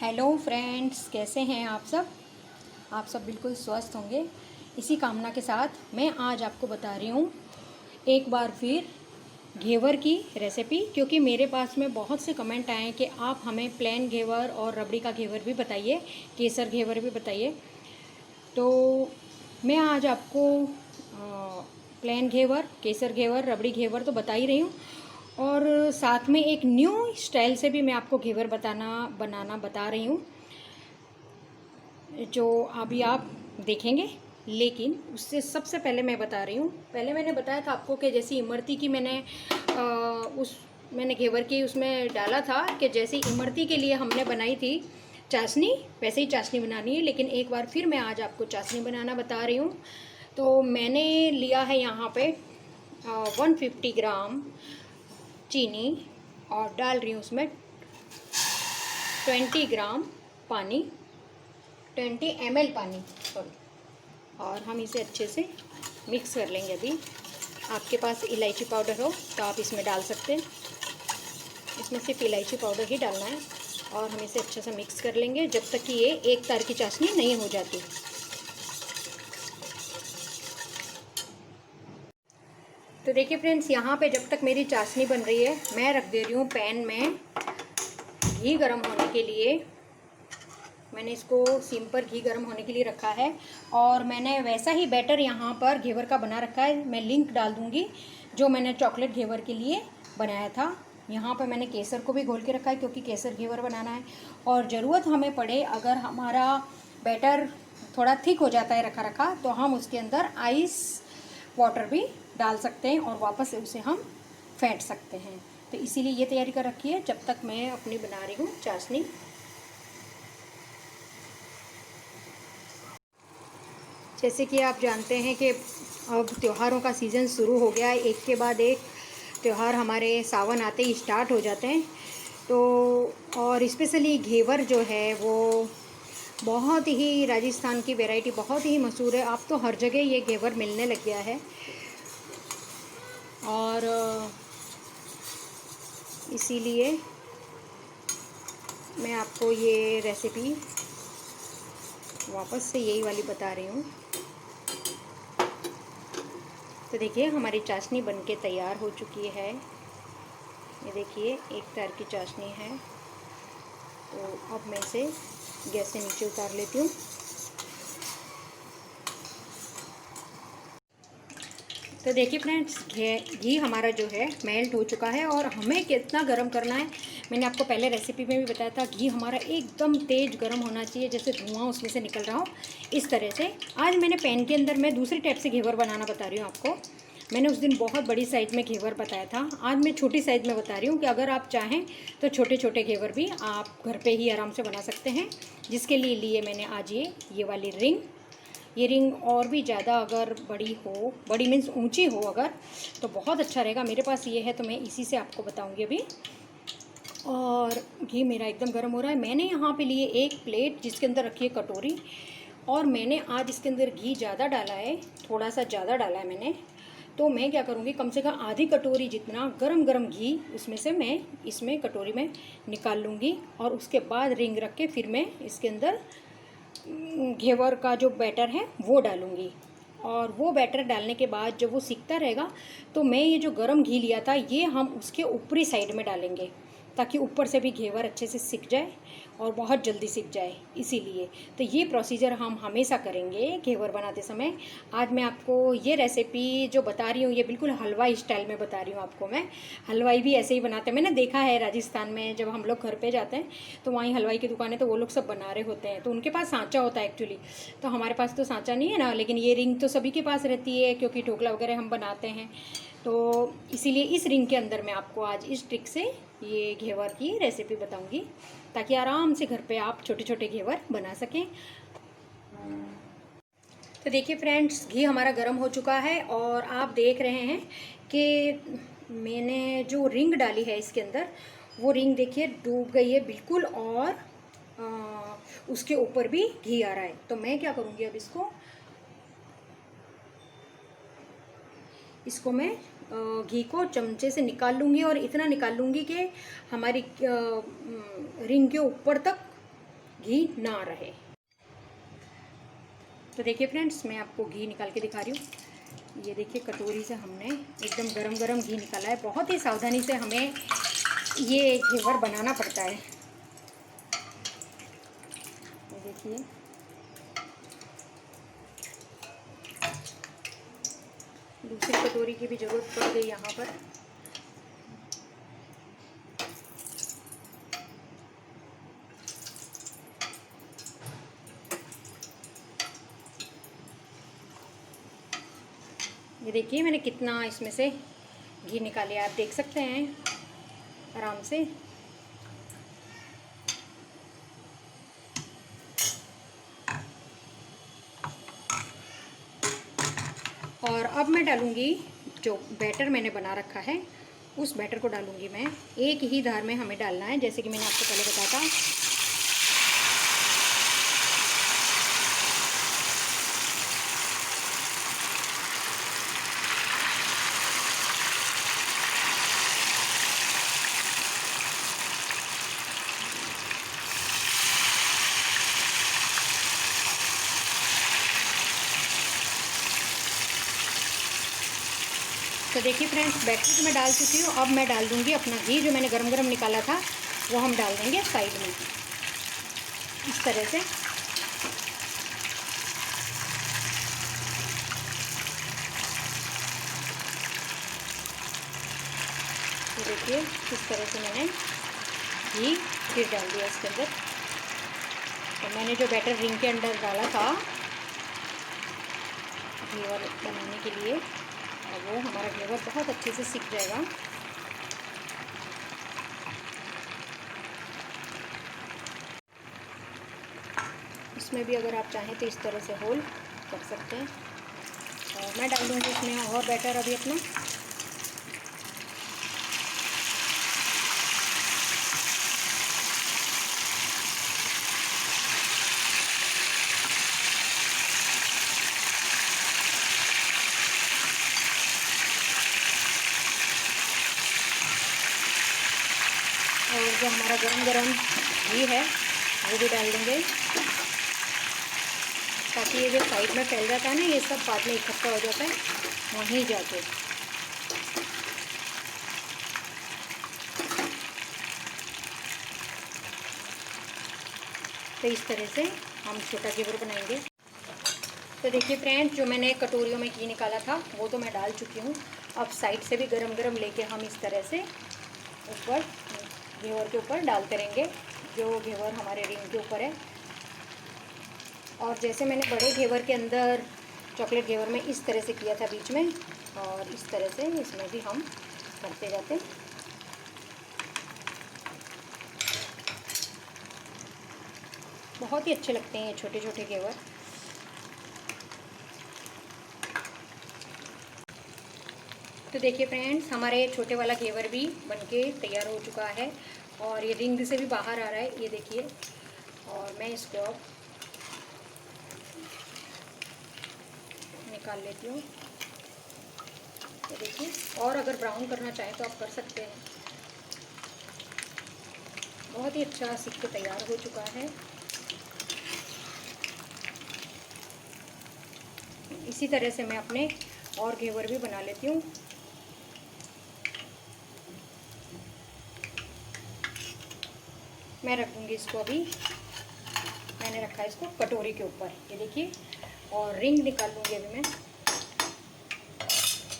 Hello friends, कैसे हैं आप सब। आप सब बिल्कुल स्वस्थ होंगे, इसी कामना के साथ मैं आज आपको बता रही हूँ एक बार फिर घेवर की रेसिपी। क्योंकि मेरे पास में बहुत से कमेंट आए कि आप हमें प्लेन घेवर और रबड़ी का घेवर भी बताइए, केसर घेवर भी बताइए। तो मैं आज आपको प्लेन घेवर, केसर घेवर, रबड़ी घेवर तो बता ही रही हूँ, और साथ में एक न्यू स्टाइल से भी मैं आपको घेवर बनाना बता रही हूँ, जो अभी आप देखेंगे। लेकिन उससे सबसे पहले मैं बता रही हूँ, पहले मैंने बताया था आपको कि जैसी इमरती की मैंने घेवर की उसमें डाला था कि जैसी इमरती के लिए हमने बनाई थी चाशनी, वैसे ही चाशनी बनानी है। लेकिन एक बार फिर मैं आज आपको चाशनी बनाना बता रही हूँ। तो मैंने लिया है यहाँ पे 150 ग्राम चीनी, और डाल रही हूँ उसमें 20 ग्राम पानी, 20 ml पानी, सॉरी। और हम इसे अच्छे से मिक्स कर लेंगे। अभी आपके पास इलायची पाउडर हो तो आप इसमें डाल सकते हैं, इसमें सिर्फ इलायची पाउडर ही डालना है। और हम इसे अच्छे से मिक्स कर लेंगे जब तक कि ये एक तार की चाशनी नहीं हो जाती। तो देखिए फ्रेंड्स, यहाँ पे जब तक मेरी चाशनी बन रही है, मैं रख दे रही हूँ पैन में घी गर्म होने के लिए। मैंने इसको सिम पर घी गर्म होने के लिए रखा है, और मैंने वैसा ही बैटर यहाँ पर घेवर का बना रखा है। मैं लिंक डाल दूँगी जो मैंने चॉकलेट घेवर के लिए बनाया था। यहाँ पर मैंने केसर को भी घोल के रखा है, क्योंकि केसर घेवर बनाना है। और ज़रूरत हमें पड़े, अगर हमारा बैटर थोड़ा थिक हो जाता है रखा रखा, तो हम उसके अंदर आइस वाटर भी डाल सकते हैं और वापस से उसे हम फेंट सकते हैं। तो इसीलिए ये तैयारी कर रखी है जब तक मैं अपनी बना रही हूँ चाशनी। जैसे कि आप जानते हैं कि अब त्योहारों का सीज़न शुरू हो गया है, एक के बाद एक त्यौहार हमारे सावन आते ही स्टार्ट हो जाते हैं। तो और स्पेशली घेवर जो है वो बहुत ही, राजस्थान की वैरायटी बहुत ही मशहूर है। अब तो हर जगह ये घेवर मिलने लग गया है। और इसीलिए मैं आपको ये रेसिपी वापस से यही वाली बता रही हूँ। तो देखिए, हमारी चाशनी बनके तैयार हो चुकी है। ये देखिए, एक तार की चाशनी है। तो अब मैं इसे गैस से नीचे उतार लेती हूँ। तो देखिए फ्रेंड्स, घी हमारा जो है मेल्ट हो चुका है। और हमें कितना गरम करना है, मैंने आपको पहले रेसिपी में भी बताया था। घी हमारा एकदम तेज़ गरम होना चाहिए, जैसे धुआं उसमें से निकल रहा हो, इस तरह से। आज मैंने पैन के अंदर मैं दूसरी टाइप से घेवर बनाना बता रही हूँ आपको। मैंने उस दिन बहुत बड़ी साइज़ में घेवर बताया था, आज मैं छोटी साइज़ में बता रही हूँ कि अगर आप चाहें तो छोटे छोटे घेवर भी आप घर पे ही आराम से बना सकते हैं। जिसके लिए मैंने आज ये वाली रिंग। ये रिंग और भी ज़्यादा अगर बड़ी हो, बड़ी मीन्स ऊंची हो अगर, तो बहुत अच्छा रहेगा। मेरे पास ये है तो मैं इसी से आपको बताऊंगी अभी। और घी मेरा एकदम गर्म हो रहा है। मैंने यहाँ पे लिए एक प्लेट जिसके अंदर रखी है कटोरी, और मैंने आज इसके अंदर घी ज़्यादा डाला है, थोड़ा सा ज़्यादा डाला है मैंने। तो मैं क्या करूँगी, कम से कम आधी कटोरी जितना गरम गरम घी उसमें से मैं इसमें कटोरी में निकाल लूँगी। और उसके बाद रिंग रख के फिर मैं इसके अंदर घेवर का जो बैटर है वो डालूँगी। और वो बैटर डालने के बाद जब वो सिकता रहेगा, तो मैं ये जो गरम घी लिया था ये हम उसके ऊपरी साइड में डालेंगे, ताकि ऊपर से भी घेवर अच्छे से सिक जाए और बहुत जल्दी सिक जाए। इसीलिए तो ये प्रोसीजर हम हमेशा करेंगे घेवर बनाते समय। आज मैं आपको ये रेसिपी जो बता रही हूँ, ये बिल्कुल हलवाई स्टाइल में बता रही हूँ आपको मैं। हलवाई भी ऐसे ही बनाते हैं, मैंने देखा है राजस्थान में। जब हम लोग घर पे जाते हैं तो वहीं हलवाई की दुकान है, तो वो लोग सब बना रहे होते हैं, तो उनके पास सांचा होता है एक्चुअली। तो हमारे पास तो सांचा नहीं है ना, लेकिन ये रिंग तो सभी के पास रहती है, क्योंकि ढोकला वगैरह हम बनाते हैं। तो इसीलिए इस रिंग के अंदर मैं आपको आज इस ट्रिक से ये घेवर की रेसिपी बताऊंगी, ताकि आराम से घर पे आप छोटे छोटे घेवर बना सकें। तो देखिए फ्रेंड्स, घी हमारा गर्म हो चुका है, और आप देख रहे हैं कि मैंने जो रिंग डाली है इसके अंदर, वो रिंग देखिए डूब गई है बिल्कुल, और उसके ऊपर भी घी आ रहा है। तो मैं क्या करूँगी, अब इसको मैं घी को चमचे से निकाल लूँगी, और इतना निकाल लूँगी कि हमारी रिंग के ऊपर तक घी ना रहे। तो देखिए फ्रेंड्स, मैं आपको घी निकाल के दिखा रही हूँ। ये देखिए कटोरी से हमने एकदम गरम गरम घी निकाला है। बहुत ही सावधानी से हमें ये घेवर बनाना पड़ता है। ये देखिए, दूसरी कटोरी की भी ज़रूरत पड़ गई यहाँ पर। ये देखिए मैंने कितना इसमें से घी निकाले, आप देख सकते हैं आराम से। और अब मैं डालूँगी जो बैटर मैंने बना रखा है, उस बैटर को डालूँगी मैं। एक ही धार में हमें डालना है, जैसे कि मैंने आपको पहले बताया था। तो देखिए फ्रेंड्स, बैटर तो मैं डाल चुकी हूँ। अब मैं डाल दूँगी अपना घी, जो मैंने गरम गरम निकाला था वो हम डाल देंगे साइड में, इस तरह से। तो देखिए किस तरह से मैंने घी फिर डाल दिया इसके अंदर। तो मैंने जो बैटर रिंग के अंदर डाला था घेवर बनाने के लिए, और वो हमारा घेवर बहुत अच्छे से सिक जाएगा। इसमें भी अगर आप चाहें तो इस तरह से होल कर सकते हैं। और मैं डाल दूँगी इसमें और बैटर अभी अपना। और जो हमारा गरम गरम घी है वो भी डाल देंगे, ताकि ये जो साइड में फैल जाता है ना, ये सब बाद में इकट्ठा हो जाता है वहीं जाके। तो इस तरह से हम छोटा घेवर बनाएंगे। तो देखिए फ्रेंड्स, जो मैंने कटोरियों में घी निकाला था वो तो मैं डाल चुकी हूँ। अब साइड से भी गरम गरम लेके हम इस तरह से ऊपर घेवर के ऊपर डालते रहेंगे, जो घेवर हमारे रिंग के ऊपर है। और जैसे मैंने बड़े घेवर के अंदर, चॉकलेट घेवर में इस तरह से किया था बीच में, और इस तरह से इसमें भी हम करते जाते हैं। बहुत ही अच्छे लगते हैं ये छोटे छोटे घेवर। तो देखिए फ्रेंड्स, हमारे छोटे वाला घेवर भी बनके तैयार हो चुका है, और ये रिंग से भी बाहर आ रहा है, ये देखिए। और मैं इसको अब निकाल लेती हूँ। ये देखिए, और अगर ब्राउन करना चाहें तो आप कर सकते हैं। बहुत ही अच्छा सिक के तैयार हो चुका है। इसी तरह से मैं अपने और घेवर भी बना लेती हूँ। मैं रख दूँगी इसको, अभी मैंने रखा है इसको कटोरी के ऊपर, ये देखिए। और रिंग निकाल लूँगी अभी मैं,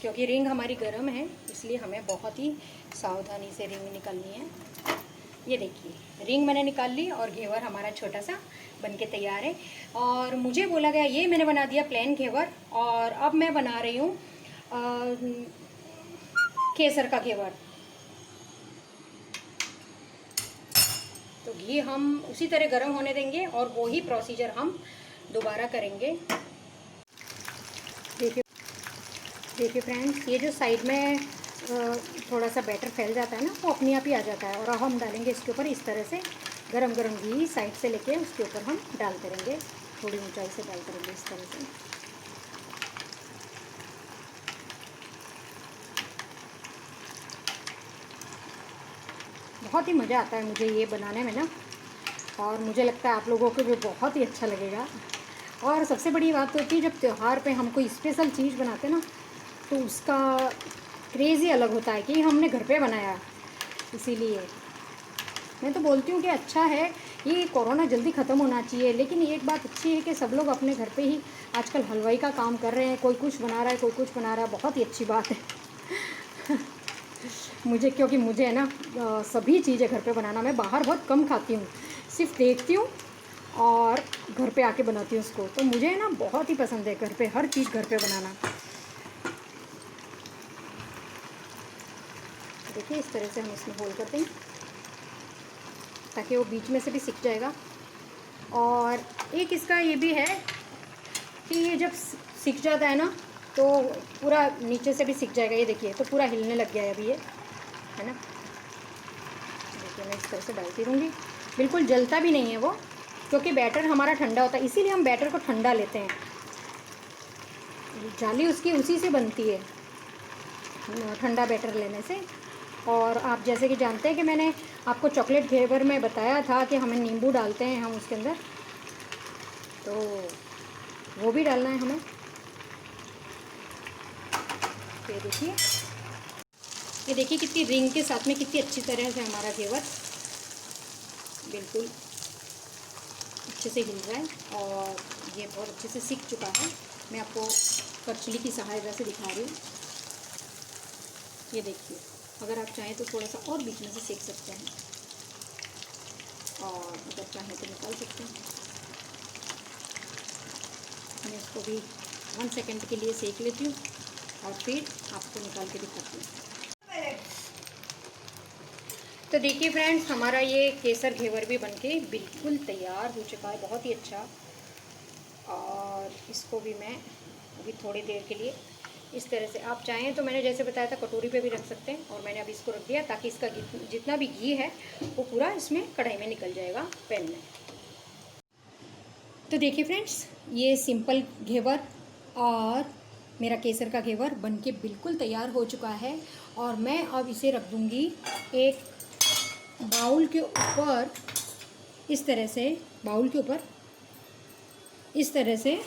क्योंकि रिंग हमारी गर्म है, इसलिए हमें बहुत ही सावधानी से रिंग निकालनी है। ये देखिए रिंग मैंने निकाल ली, और घेवर हमारा छोटा सा बनके तैयार है। और मुझे बोला गया, ये मैंने बना दिया प्लेन घेवर, और अब मैं बना रही हूँ केसर का घेवर। तो घी हम उसी तरह गर्म होने देंगे, और वो ही प्रोसीजर हम दोबारा करेंगे। देखिए फ्रेंड्स, ये जो साइड में थोड़ा सा बैटर फैल जाता है ना, वो अपने आप ही आ जाता है। और अब हम डालेंगे इसके ऊपर इस तरह से गरम गरम घी, साइड से लेके उसके ऊपर हम डालते रहेंगे, थोड़ी ऊंचाई से डालते रहेंगे इस तरह से। बहुत ही मज़ा आता है मुझे ये बनाने में ना। और मुझे लगता है आप लोगों को भी बहुत ही अच्छा लगेगा। और सबसे बड़ी बात होती है जब त्यौहार पे हम कोई स्पेशल चीज़ बनाते हैं ना, तो उसका क्रेज़ ही अलग होता है कि हमने घर पे बनाया। इसीलिए मैं तो बोलती हूँ कि अच्छा है, ये कोरोना जल्दी ख़त्म होना चाहिए। लेकिन एक बात अच्छी है कि सब लोग अपने घर पे ही आजकल हलवाई का काम कर रहे हैं, कोई कुछ बना रहा है, कोई कुछ बना रहा है, बहुत ही अच्छी बात है। मुझे, क्योंकि मुझे है ना सभी चीज़ें घर पे बनाना, मैं बाहर बहुत कम खाती हूँ, सिर्फ देखती हूँ और घर पे आके बनाती हूँ उसको। तो मुझे है ना बहुत ही पसंद है घर पे हर चीज़ घर पे बनाना। देखिए इस तरह से हम इसमें होल करते हैं ताकि वो बीच में से भी सिक जाएगा। और एक इसका ये भी है कि ये जब सिक जाता है ना तो पूरा नीचे से भी सिक जाएगा। ये देखिए तो पूरा हिलने लग गया है अभी ये, है ना। देखिए मैं इस तरह से डालती रहूँगी, बिल्कुल जलता भी नहीं है वो, क्योंकि बैटर हमारा ठंडा होता है, इसीलिए हम बैटर को ठंडा लेते हैं। जाली उसकी उसी से बनती है, ठंडा बैटर लेने से। और आप जैसे कि जानते हैं कि मैंने आपको चॉकलेट घेवर में बताया था कि हमें नींबू डालते हैं हम उसके अंदर, तो वो भी डालना है हमें। ये देखिए कितनी रिंग के साथ में कितनी अच्छी तरह से हमारा घेवर बिल्कुल अच्छे से हिल रहा है और ये बहुत अच्छे से सिक चुका है। मैं आपको करछली की सहायता से दिखा रही हूँ। ये देखिए, अगर आप चाहें तो थोड़ा सा और बीच में से सेक सकते हैं और अगर चाहें तो निकाल सकते हैं। मैं इसको भी 1 सेकंड के लिए सेक लेती हूँ और फिर आपको निकाल के दिखाती हूँ। तो देखिए फ्रेंड्स, हमारा ये केसर घेवर भी बनके बिल्कुल तैयार हो चुका है, बहुत ही अच्छा। और इसको भी मैं अभी थोड़ी देर के लिए इस तरह से, आप चाहें तो मैंने जैसे बताया था कटोरी पे भी रख सकते हैं, और मैंने अभी इसको रख दिया ताकि इसका जितना भी घी है वो पूरा इसमें कढ़ाई में निकल जाएगा पैन में। तो देखिए फ्रेंड्स, ये सिंपल घेवर और मेरा केसर का घेवर बनके बिल्कुल तैयार हो चुका है। और मैं अब इसे रख दूँगी एक बाउल के ऊपर, इस तरह से, बाउल के ऊपर इस तरह से,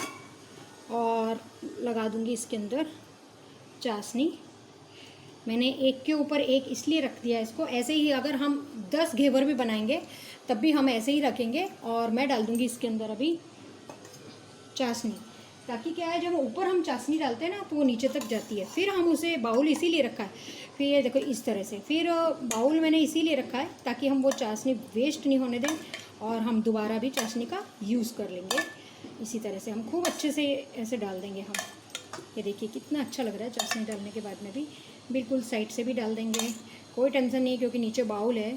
और लगा दूँगी इसके अंदर चाशनी। मैंने एक के ऊपर एक इसलिए रख दिया इसको, ऐसे ही अगर हम 10 घेवर भी बनाएंगे तब भी हम ऐसे ही रखेंगे। और मैं डाल दूँगी इसके अंदर अभी चाशनी, ताकि क्या है जब ऊपर हम चाशनी डालते हैं ना तो वो नीचे तक जाती है। फिर हम उसे बाउल इसीलिए रखा है, फिर ये देखो इस तरह से, फिर बाउल मैंने इसीलिए रखा है ताकि हम वो चाशनी वेस्ट नहीं होने दें और हम दोबारा भी चाशनी का यूज़ कर लेंगे। इसी तरह से हम खूब अच्छे से ऐसे डाल देंगे हम। ये देखिए कितना अच्छा लग रहा है चाशनी डालने के बाद में भी, बिल्कुल साइड से भी डाल देंगे, कोई टेंशन नहीं, क्योंकि नीचे बाउल है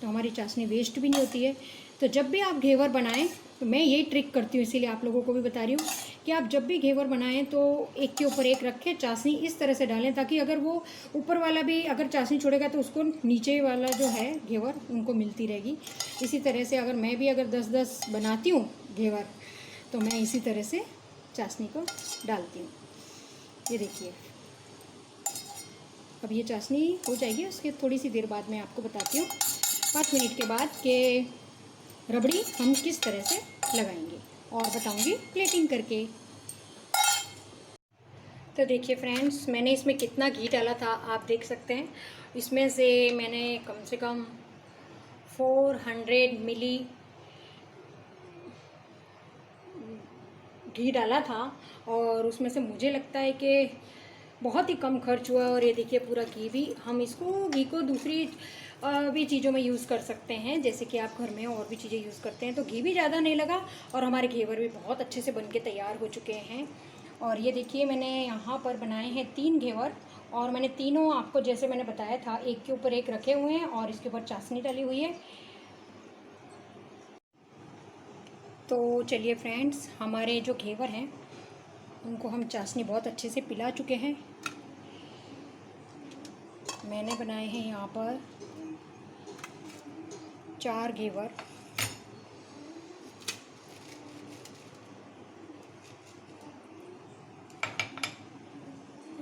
तो हमारी चाशनी वेस्ट भी नहीं होती है। तो जब भी आप घेवर बनाएं, तो मैं यही ट्रिक करती हूँ, इसीलिए आप लोगों को भी बता रही हूँ कि आप जब भी घेवर बनाएं तो एक के ऊपर एक रखें, चाशनी इस तरह से डालें ताकि अगर वो ऊपर वाला भी अगर चाशनी छोड़ेगा तो उसको नीचे वाला जो है घेवर उनको मिलती रहेगी। इसी तरह से अगर मैं भी अगर 10-10 बनाती हूँ घेवर तो मैं इसी तरह से चाशनी को डालती हूँ। ये देखिए अब ये चाशनी हो जाएगी, उसके थोड़ी सी देर बाद मैं आपको बताती हूँ 5 मिनट के बाद कि रबड़ी हम किस तरह से लगाएंगे, और बताऊंगी प्लेटिंग करके। तो देखिए फ्रेंड्स, मैंने इसमें कितना घी डाला था आप देख सकते हैं। इसमें से मैंने कम से कम 400 मिली घी डाला था, और उसमें से मुझे लगता है कि बहुत ही कम खर्च हुआ। और ये देखिए पूरा घी भी, हम इसको घी को दूसरी भी चीज़ों में यूज़ कर सकते हैं, जैसे कि आप घर में और भी चीज़ें यूज़ करते हैं, तो घी भी ज़्यादा नहीं लगा और हमारे घेवर भी बहुत अच्छे से बनके तैयार हो चुके हैं। और ये देखिए मैंने यहाँ पर बनाए हैं 3 घेवर, और मैंने तीनों आपको जैसे मैंने बताया था एक के ऊपर एक रखे हुए हैं और इसके ऊपर चाशनी डाली हुई है। तो चलिए फ्रेंड्स, हमारे जो घेवर हैं उनको हम चाशनी बहुत अच्छे से पिला चुके हैं। मैंने बनाए हैं यहाँ पर 4 घेवर।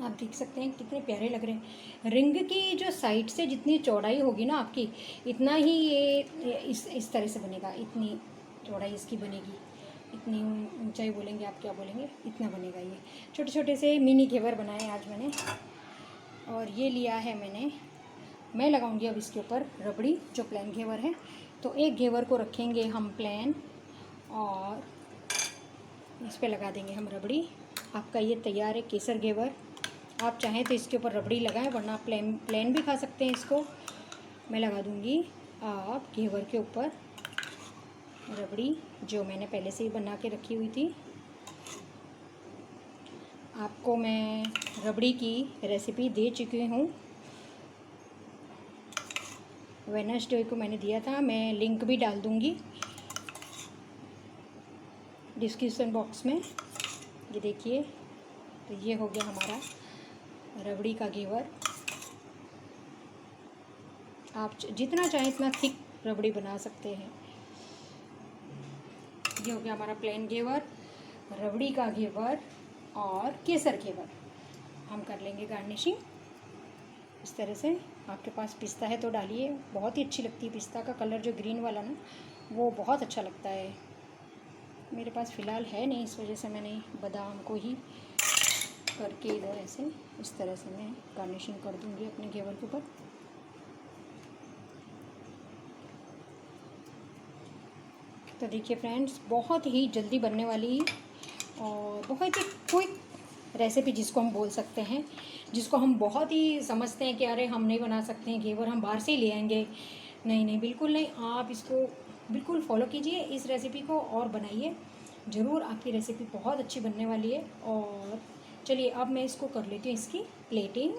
आप आप देख सकते हैं कितने प्यारे लग रहे हैं। रिंग की जो साइड से जितनी चौड़ाई होगी ना आपकी, इतना ही ये इस तरह से बनेगा। इतनी चौड़ाई इसकी बनेगी, इतनी ऊंचाई बोलेंगे आप, क्या बोलेंगे, इतना बनेगा ये। छोटे छोटे से मिनी घेवर बनाए आज मैंने। और ये लिया है मैं लगाऊंगी अब इसके ऊपर रबड़ी, जो प्लेन घेवर है। तो एक घेवर को रखेंगे हम प्लेन और इस पे लगा देंगे हम रबड़ी। आपका ये तैयार है केसर घेवर। आप चाहें तो इसके ऊपर रबड़ी लगाएं, वरना प्लेन भी खा सकते हैं इसको। मैं लगा दूंगी आप घेवर के ऊपर रबड़ी, जो मैंने पहले से ही बना के रखी हुई थी। आपको मैं रबड़ी की रेसिपी दे चुकी हूँ, वेडनेसडे को मैंने दिया था। मैं लिंक भी डाल दूँगी डिस्क्रिप्शन बॉक्स में। ये देखिए, तो ये हो गया हमारा रबड़ी का घेवर। आप जितना चाहें इतना थिक रबड़ी बना सकते हैं। ये हो गया हमारा प्लेन घेवर, रबड़ी का घेवर और केसर घेवर। हम कर लेंगे गार्निशिंग इस तरह से। आपके पास पिस्ता है तो डालिए, बहुत ही अच्छी लगती है। पिस्ता का कलर जो ग्रीन वाला ना, वो बहुत अच्छा लगता है। मेरे पास फ़िलहाल है नहीं, इस वजह से मैंने बादाम को ही करके इधर ऐसे इस तरह से मैं गार्निशिंग कर दूँगी अपने घेवर के ऊपर। तो देखिए फ्रेंड्स, बहुत ही जल्दी बनने वाली और बहुत ही क्विक रेसिपी जिसको हम बोल सकते हैं, जिसको हम बहुत ही समझते हैं कि अरे हम नहीं बना सकते हैं घेवर, हम बाहर से ही ले आएंगे। नहीं नहीं, बिल्कुल नहीं। आप इसको बिल्कुल फॉलो कीजिए इस रेसिपी को और बनाइए ज़रूर। आपकी रेसिपी बहुत अच्छी बनने वाली है। और चलिए अब मैं इसको कर लेती हूँ इसकी प्लेटिंग।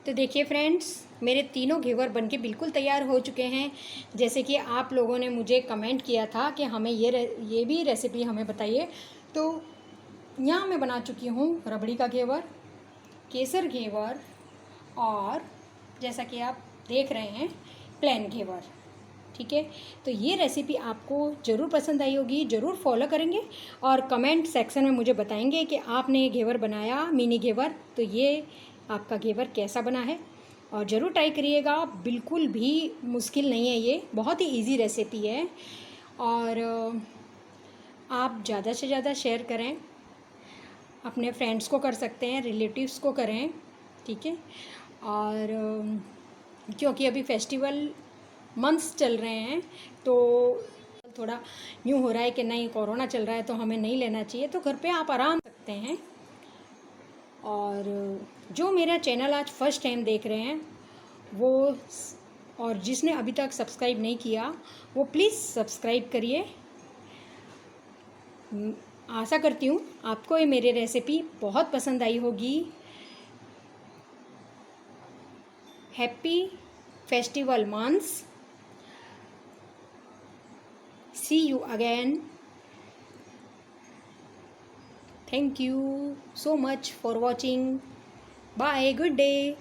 तो देखिए फ्रेंड्स, मेरे तीनों घेवर बनके बिल्कुल तैयार हो चुके हैं। जैसे कि आप लोगों ने मुझे कमेंट किया था कि हमें ये भी रेसिपी हमें बताइए, तो यहाँ मैं बना चुकी हूँ रबड़ी का घेवर, केसर घेवर और जैसा कि आप देख रहे हैं प्लेन घेवर। ठीक है, तो ये रेसिपी आपको ज़रूर पसंद आई होगी, ज़रूर फॉलो करेंगे और कमेंट सेक्शन में मुझे बताएंगे कि आपने ये घेवर बनाया, मिनी घेवर, तो ये आपका घेवर कैसा बना है। और ज़रूर ट्राई करिएगा, बिल्कुल भी मुश्किल नहीं है, ये बहुत ही इजी रेसिपी है। और आप ज़्यादा से ज़्यादा शेयर करें, अपने फ्रेंड्स को कर सकते हैं, रिलेटिव्स को करें। ठीक है, और क्योंकि अभी फेस्टिवल मंथ्स चल रहे हैं, तो थोड़ा यूँ हो रहा है कि नहीं कोरोना चल रहा है तो हमें नहीं लेना चाहिए, तो घर पे आप आराम सकते हैं। और जो मेरा चैनल आज फर्स्ट टाइम देख रहे हैं वो, और जिसने अभी तक सब्सक्राइब नहीं किया, वो प्लीज़ सब्सक्राइब करिए। आशा करती हूँ आपको ये मेरी रेसिपी बहुत पसंद आई होगी। Happy festival months. See you again. Thank you so much for watching. Bye. Good day.